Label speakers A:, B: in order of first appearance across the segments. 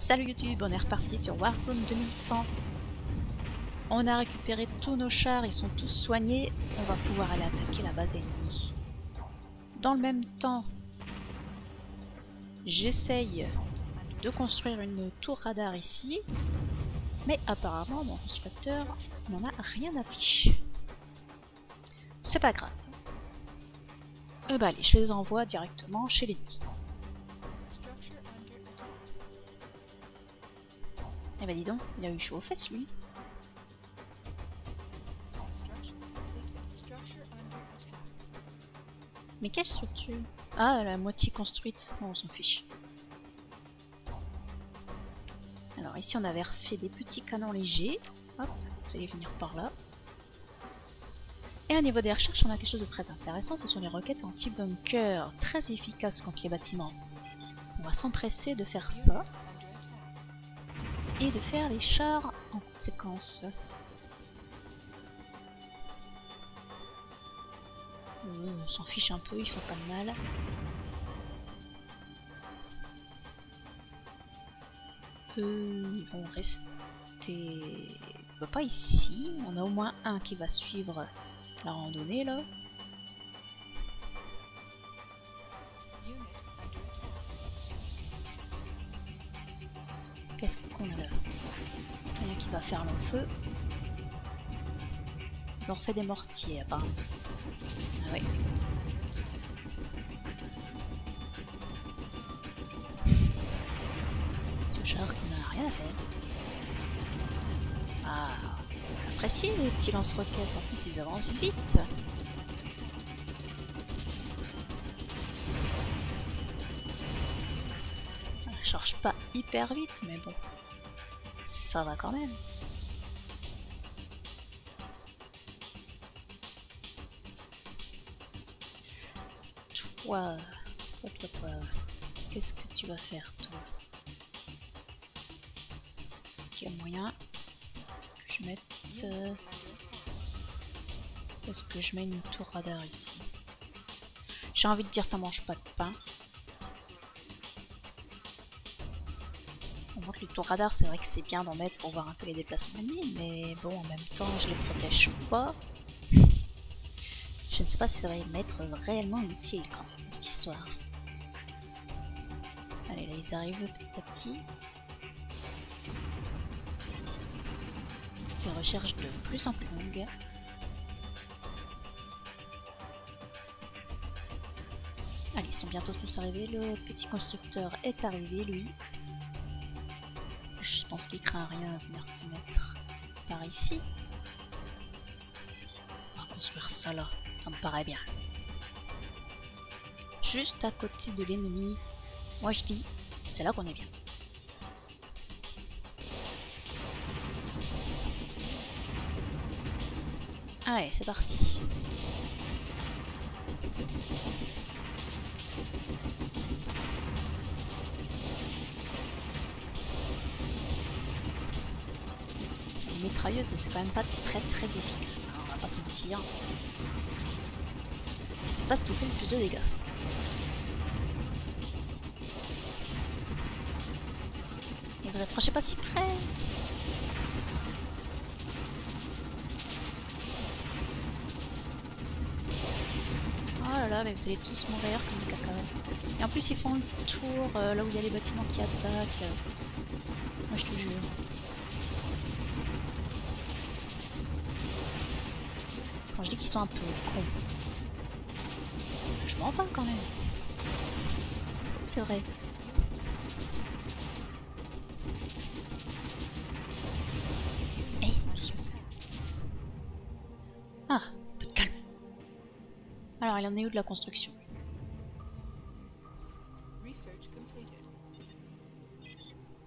A: Salut YouTube, on est reparti sur Warzone 2100. On a récupéré tous nos chars, ils sont tous soignés. On va pouvoir aller attaquer la base ennemie. Dans le même temps, j'essaye de construire une tour radar ici. Mais apparemment, mon constructeur n'en a rien affiché. C'est pas grave. Bah allez, je les envoie directement chez l'ennemi. Eh bah dis donc, il a eu chaud aux fesses lui. Mais quelle structure? Ah, la moitié construite. Oh, on s'en fiche. Alors ici on avait refait des petits canons légers. Hop, vous allez venir par là. Et au niveau des recherches, on a quelque chose de très intéressant. Ce sont les roquettes anti-bunker, très efficaces contre les bâtiments. On va s'empresser de faire ça. Et de faire les chars en conséquence. On s'en fiche un peu, il faut pas de mal. Eux, ils vont rester... pas ici. On a au moins un qui va suivre la randonnée là. Qu'est-ce qu'on a là? Il y en a qui va faire long feu. Ils ont refait des mortiers apparemment. Ah oui. Ce char qui n'a rien à faire. Ah, apprécié les petits lance-roquettes. En plus ils avancent vite. Ça charge pas hyper vite, mais bon, ça va quand même. Toi, qu'est-ce que tu vas faire, toi? Est-ce qu'il y a moyen que je mette... Est-ce que je mets une tour radar ici? J'ai envie de dire ça mange pas de pain. On voit que les tours radar, c'est vrai que c'est bien d'en mettre pour voir un peu les déplacements ennemis, mais bon, en même temps, je les protège pas. Je ne sais pas si ça va m'être réellement utile quand même, cette histoire. Allez, là, ils arrivent petit à petit. Des recherches de plus en plus longues. Allez, ils sont bientôt tous arrivés. Le petit constructeur est arrivé, lui. Je pense qu'il craint rien à venir se mettre par ici. On va construire ça là, ça me paraît bien. Juste à côté de l'ennemi. Moi je dis, c'est là qu'on est bien. Allez, c'est parti. Les mitrailleuses, c'est quand même pas très efficace, hein, on va pas se mentir. C'est pas ce qui fait le plus de dégâts. Ne vous approchez pas si près. Oh là là, mais vous allez tous mourir comme des cacahuètes. Et en plus ils font le tour là où il y a les bâtiments qui attaquent. Moi je te jure. Quand je dis qu'ils sont un peu cons, je m'en parle quand même. C'est vrai. Eh, doucement. Ah, un peu de calme. Alors, il en est où de la construction?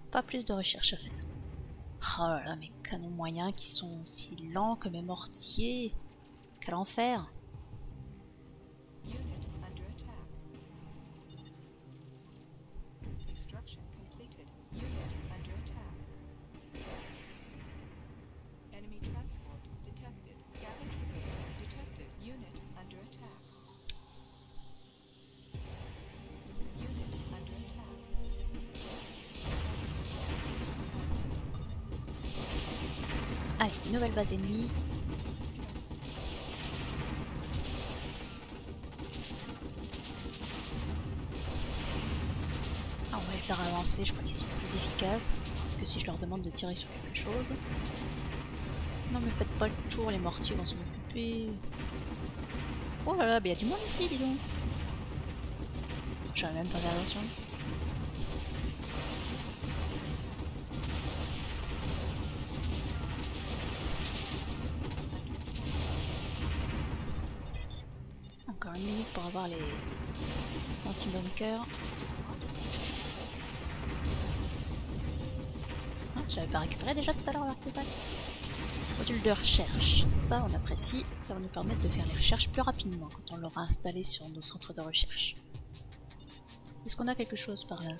A: Pas plus de recherche à faire. Oh là là, mes canons moyens qui sont si lents que mes mortiers. Quel enfer! Allez, nouvelle base ennemie. Ah, on va les faire avancer, je crois qu'ils sont plus efficaces que si je leur demande de tirer sur quelque chose. Non mais faites pas le tour, les mortiers vont s'en occuper. Oh là là, mais il y a du monde ici, dis donc. J'avais même pas fait attention. Encore une minute pour avoir les anti-bunkers. Ah, j'avais pas récupéré déjà tout à l'heure l'artefact. Module de recherche, ça on apprécie, ça va nous permettre de faire les recherches plus rapidement quand on l'aura installé sur nos centres de recherche. Est-ce qu'on a quelque chose par là?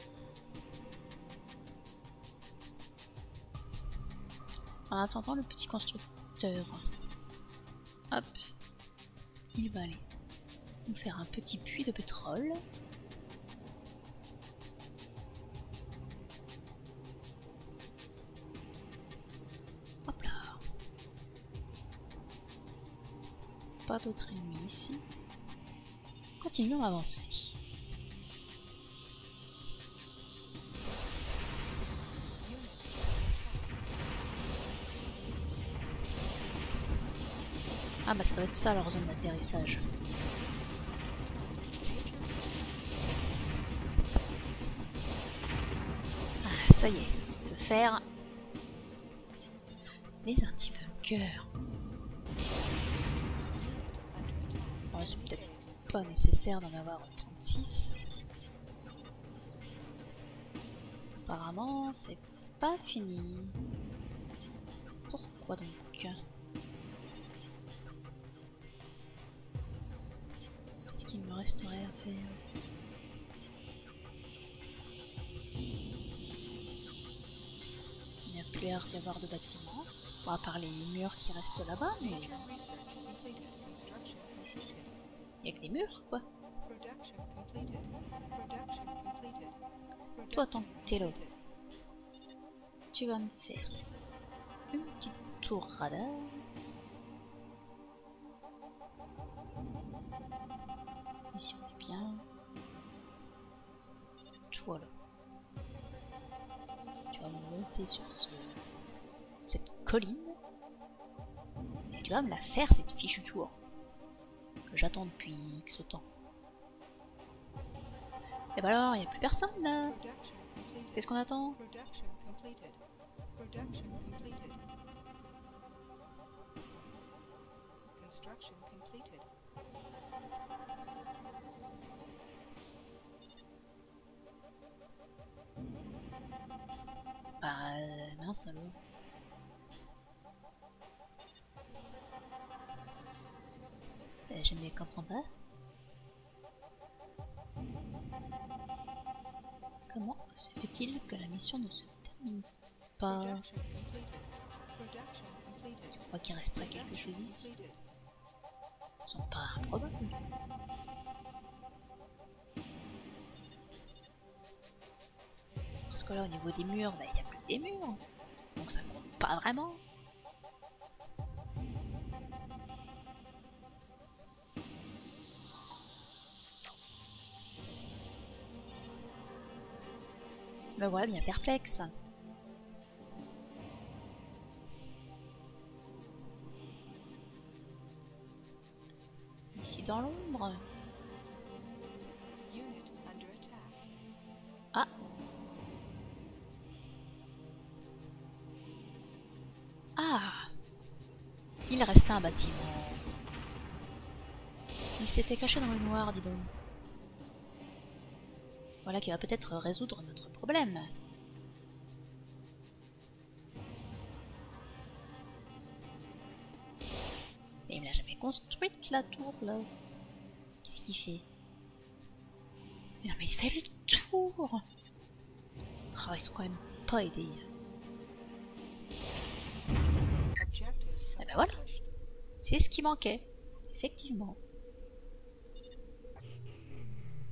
A: En attendant, le petit constructeur, hop, il va aller nous faire un petit puits de pétrole. Hop là. Pas d'autres ennemis ici. Continuons à avancer. Ah bah ça doit être ça leur zone d'atterrissage. Ah ça y est, on peut faire les anti-bunkers. Ouais, c'est peut-être pas nécessaire d'en avoir 36. Apparemment c'est pas fini. Pourquoi donc? Qu'est-ce qu'il me resterait à faire? Il n'y a plus l'air d'y avoir de bâtiments, bon, à part les murs qui restent là-bas, mais il n'y a que des murs, quoi. Toi, tant que t'es là, tu vas me faire une petite tour radar. Ici on est bien. Toi là. Tu vas monter sur cette colline. Et tu vas me la faire cette fichue tour. Que j'attends depuis X temps. Et bah alors, il n'y a plus personne là. Qu'est-ce qu'on attend? Bah mince alors. Je ne comprends pas. Comment se fait-il que la mission ne se termine pas? Je crois qu'il resterait quelque chose ici. Ça me paraît improbable. Parce que là au niveau des murs, bah, il n'y a plus que des murs. Donc ça compte pas vraiment. Ben voilà, bien perplexe. Ici dans l'ombre. Ah. Ah. Il restait un bâtiment. Il s'était caché dans le noir, dis donc. Voilà qui va peut-être résoudre notre problème. Mais il me l'a jamais construite la tour là. Qu'est-ce qu'il fait? Mais non mais il fait le tour. Oh, ils sont quand même pas aidés. Et ben voilà. C'est ce qui manquait. Effectivement.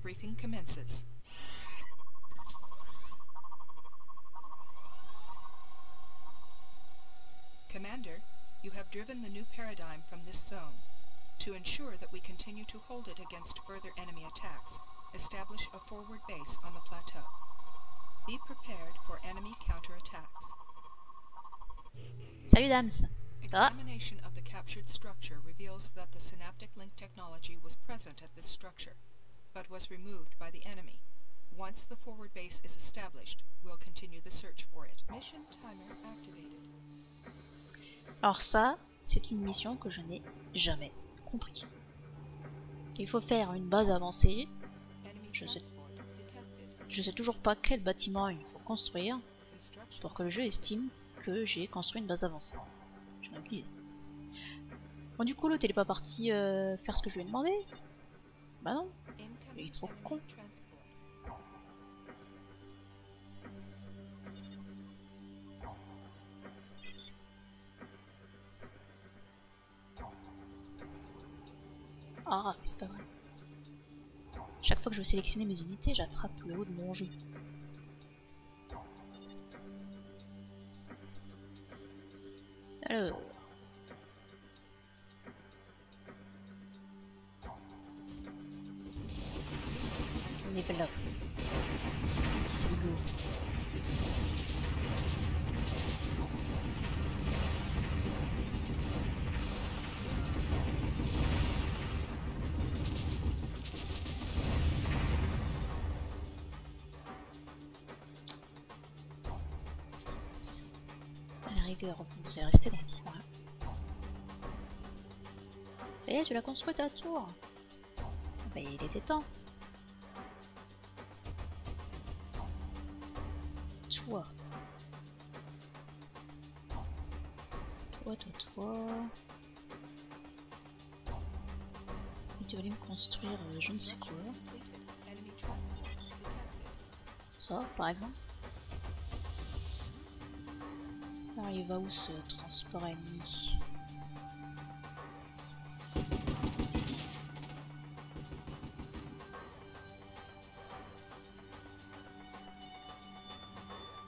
B: Briefing commences. Commander, you have driven the new paradigm from this zone. To ensure that we continue to hold it against further enemy attacks, establish a forward base on the plateau. Be prepared for enemy counterattacks.
A: Salut Dams. Ça va?
B: Examination of the captured structure reveals that the synaptic link technology was present at this structure, but was removed by the enemy. Once the forward base is established, we'll continue the search for it. Mission timer activated.
A: Alors ça, c'est une mission que je n'ai jamais compris. Il faut faire une base avancée.
B: Enemy
A: Je sais
B: transport detected.
A: Je sais toujours pas quel bâtiment il faut construire pour que le jeu estime que j'ai construit une base avancée. Je n'ai aucune idée. Bon, du coup, l'autre il est pas parti faire ce que je lui ai demandé. Bah non, il est trop con. Ah, mais c'est pas vrai. Chaque fois que je veux sélectionner mes unités, j'attrape le haut de mon jeu. Alors... level up. Petit saligo. À la rigueur, vous allez rester dans le coin. Ça y est, tu l'as construit ta tour? Bah, il était temps. Toi. Toi. Et tu vas aller me construire je ne sais quoi. Ça, par exemple. Alors, il va où ce transport ennemi?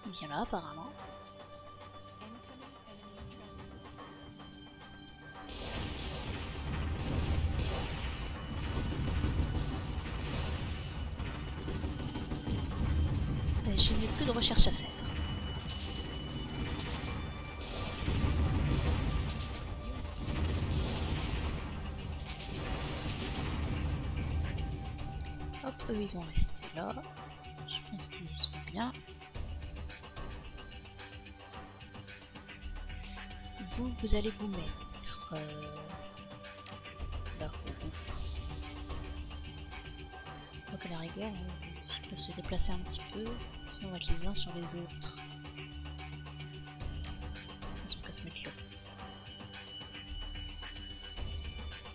A: Il vient là, apparemment. Je n'ai plus de recherche à faire. Hop, eux ils vont rester là. Je pense qu'ils y sont bien. Vous allez vous mettre là au bout. Donc à la rigueur, s'ils peuvent se déplacer un petit peu, sinon on va être les uns sur les autres. Ils ont qu'à se mettre là.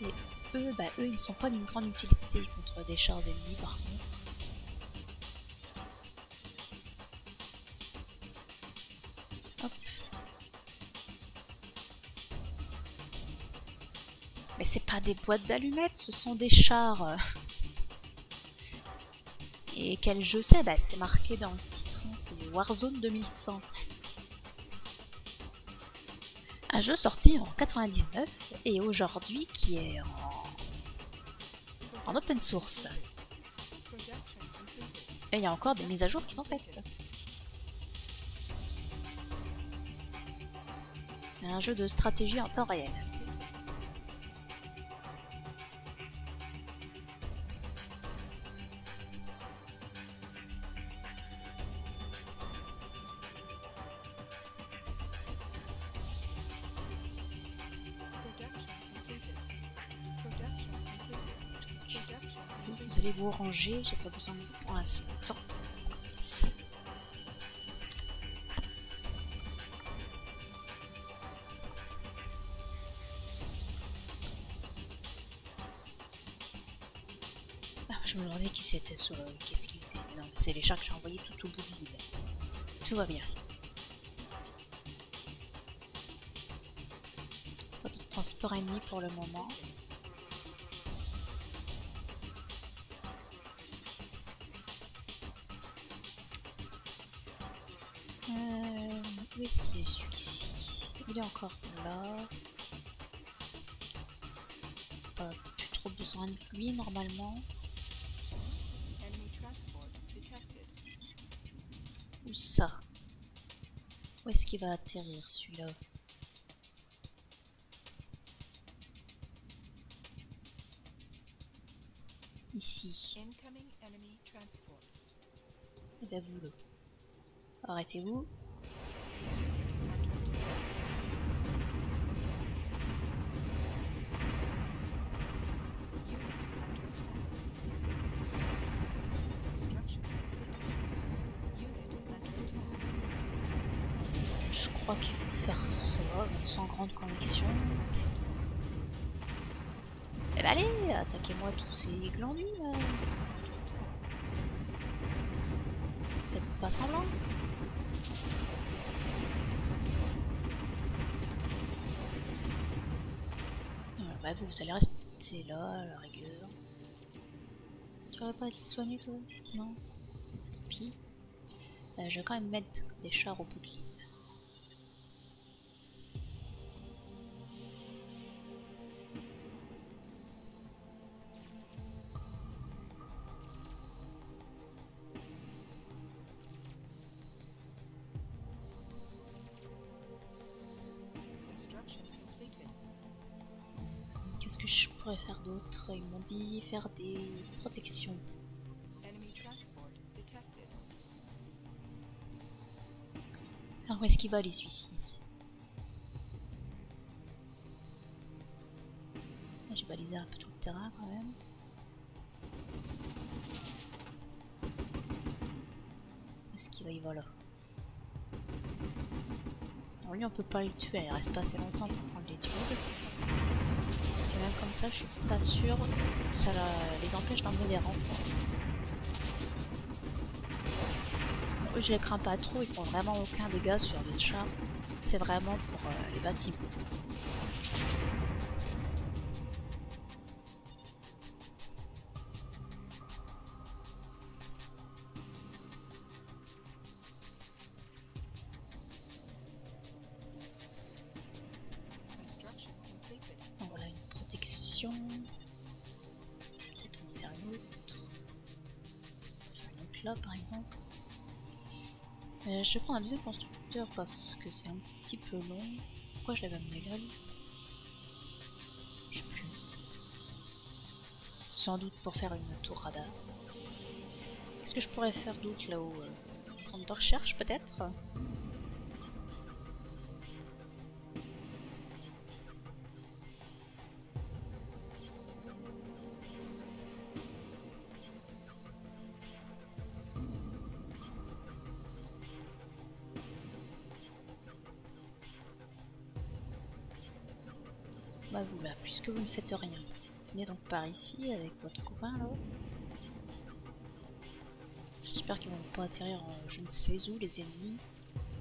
A: Et eux, eux ils ne sont pas d'une grande utilité contre des chars ennemis par contre. Hop. Mais c'est pas des boîtes d'allumettes, ce sont des chars. Et quel jeu c'est? Bah, c'est marqué dans le titre, hein, c'est Warzone 2100. Un jeu sorti en 99 et aujourd'hui qui est en open source. Et il y a encore des mises à jour qui sont faites. Un jeu de stratégie en temps réel. Vous allez vous ranger, j'ai pas besoin de vous pour l'instant. Ah, je me demandais qui c'était sur le... Qu'est-ce qu'il faisait? Non, c'est les chats que j'ai envoyés tout au bout de l'île. Tout va bien. Pas de transport ennemi pour le moment. Où est-ce qu'il est celui-ci? il est encore là. Pas plus trop besoin de lui normalement. Où ça? Où est-ce qu'il va atterrir celui-là? Ici. Et bien vous là. Arrêtez-vous. Je crois qu'il faut faire ça, sans grande conviction. Eh ben allez, attaquez-moi tous ces glandus là. Faites pas semblant. Bah vous allez rester là à la rigueur. Tu aurais pas été soigné toi? Non? Tant pis. Je vais quand même mettre des chars au bout de l'île. Qu'est-ce que je pourrais faire d'autre? Ils m'ont dit faire des protections. Alors où est-ce qu'il va aller celui-ci? J'ai balisé un peu tout le terrain quand même. Est-ce qu'il va y va là? Alors lui on peut pas le tuer, il reste pas assez longtemps pour qu'on le détruise. Et même comme ça je suis pas sûre que ça les empêche d'emmener des renforts. Bon, eux je les crains pas trop, ils font vraiment aucun dégât sur les chars. C'est vraiment pour les bâtiments. Donc voilà une protection. Peut-être en faire une autre. Faire une autre là par exemple. Je vais prendre un deuxième constructeur parce que c'est un petit peu long. Pourquoi je l'avais amené là? Je sais plus. Sans doute pour faire une tour radar. Qu'est-ce que je pourrais faire d'autre là-haut? Un centre de recherche peut-être? Bah vous là, puisque vous ne faites rien, venez donc par ici avec votre copain là. J'espère qu'ils vont pas atterrir en je ne sais où les ennemis.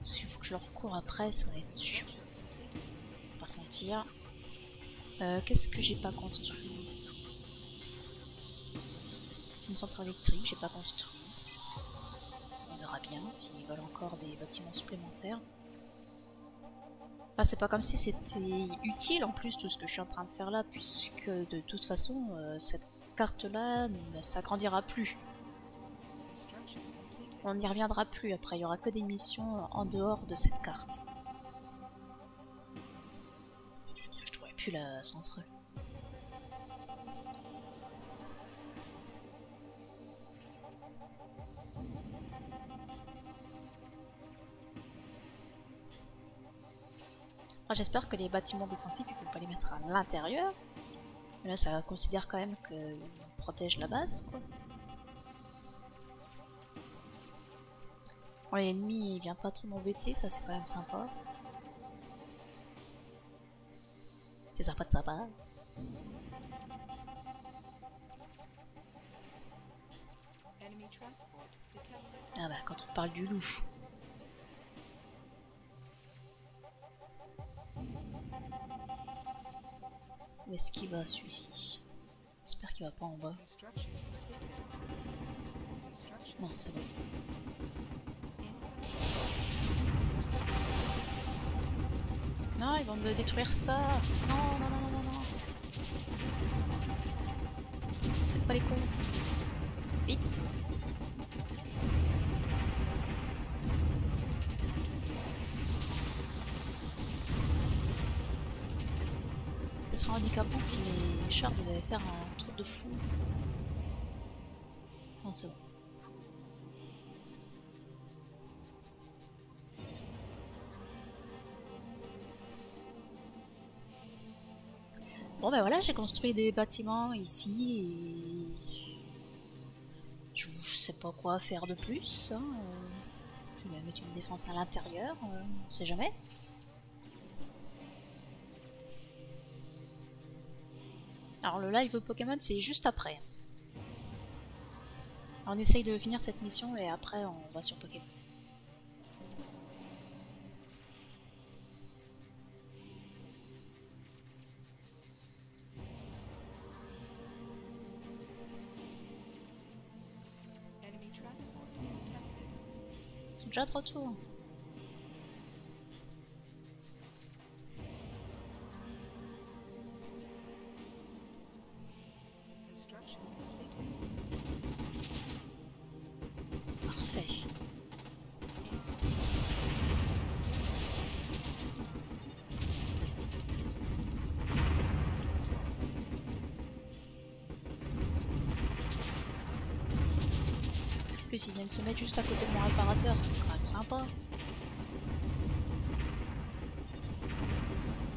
A: S'il faut que je leur cours après, ça va être chiant. On va pas se mentir. Qu'est-ce que j'ai pas construit? Une centrale électrique, j'ai pas construit. On verra bien s'ils veulent encore des bâtiments supplémentaires. Enfin, c'est pas comme si c'était utile en plus tout ce que je suis en train de faire là, puisque de toute façon cette carte là ne s'agrandira plus. On n'y reviendra plus après, il n'y aura que des missions en dehors de cette carte. Je trouvais plus la centrale. Enfin, j'espère que les bâtiments défensifs, il ne faut pas les mettre à l'intérieur. Là, ça considère quand même qu'on protège la base, quoi. Bon, l'ennemi, il vient pas trop m'embêter, ça c'est quand même sympa. C'est sympa de sa part. Ah bah, quand on parle du loup. Où est-ce qu'il va celui-ci? J'espère qu'il va pas en bas. Non, c'est bon. Non, ils vont me détruire ça. Non, non, non, non, non, non. Faites pas les cons. Vite. Ce serait handicapant si les chars devaient faire un tour de fou. Non, c'est bon. Bon ben voilà, j'ai construit des bâtiments ici et je sais pas quoi faire de plus. Hein. Je vais mettre une défense à l'intérieur, on sait jamais. Alors le live Pokémon c'est juste après. Alors, on essaye de finir cette mission et après on va sur Pokémon. Ils sont déjà de retour. Parfait. En plus, ils viennent se mettre juste à côté de mon réparateur, c'est quand même sympa.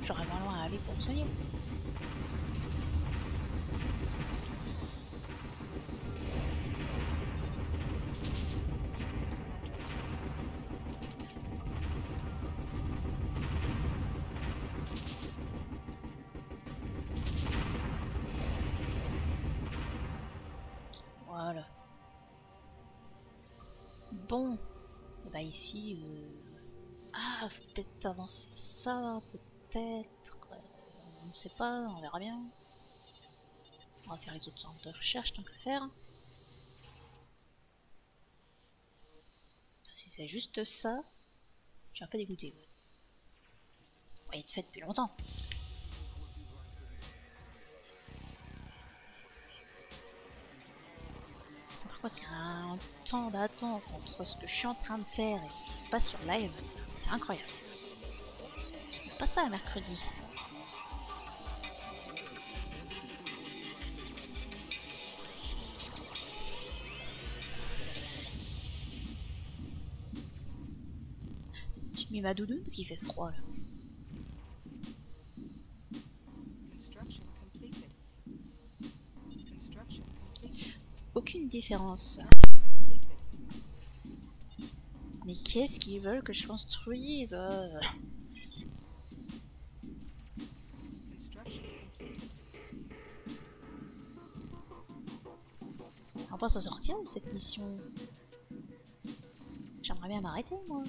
A: J'aurais moins loin à aller pour me soigner. Voilà. Bon, et bah ici, ah, faut peut-être avancer ça, peut-être, on ne sait pas, on verra bien. On va faire les autres centres de recherche tant qu'à faire. Si c'est juste ça, je suis un peu dégoûté. On va être fait depuis longtemps. Par contre, il y a un temps d'attente entre ce que je suis en train de faire et ce qui se passe sur live. C'est incroyable. Pas ça, mercredi. J'ai mis ma doudoune parce qu'il fait froid là. Aucune différence. Mais qu'est-ce qu'ils veulent que je construise? On va s'en sortir de cette mission. J'aimerais bien m'arrêter moi.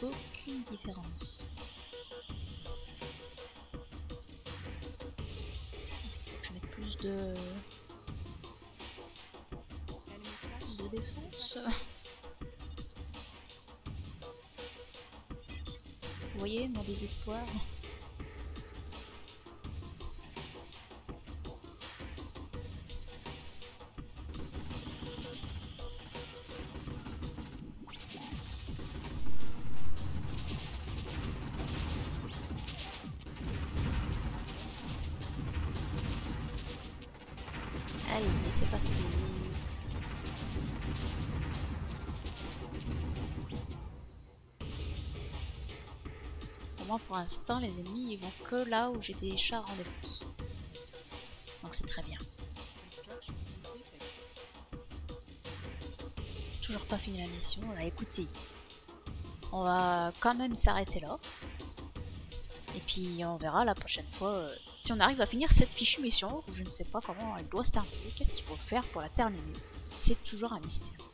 A: Aucune différence. Est-ce qu'il faut que je mette plus de défense? Vous voyez mon désespoir? Allez, laissez passer. Au moins pour l'instant, les ennemis ils vont que là où j'ai des chars en défense. Donc c'est très bien. Toujours pas fini la mission. Là, écoutez, on va quand même s'arrêter là. Et puis on verra la prochaine fois si on arrive à finir cette fichue mission. Je ne sais pas comment elle doit se terminer. Qu'est-ce qu'il faut faire pour la terminer? C'est toujours un mystère.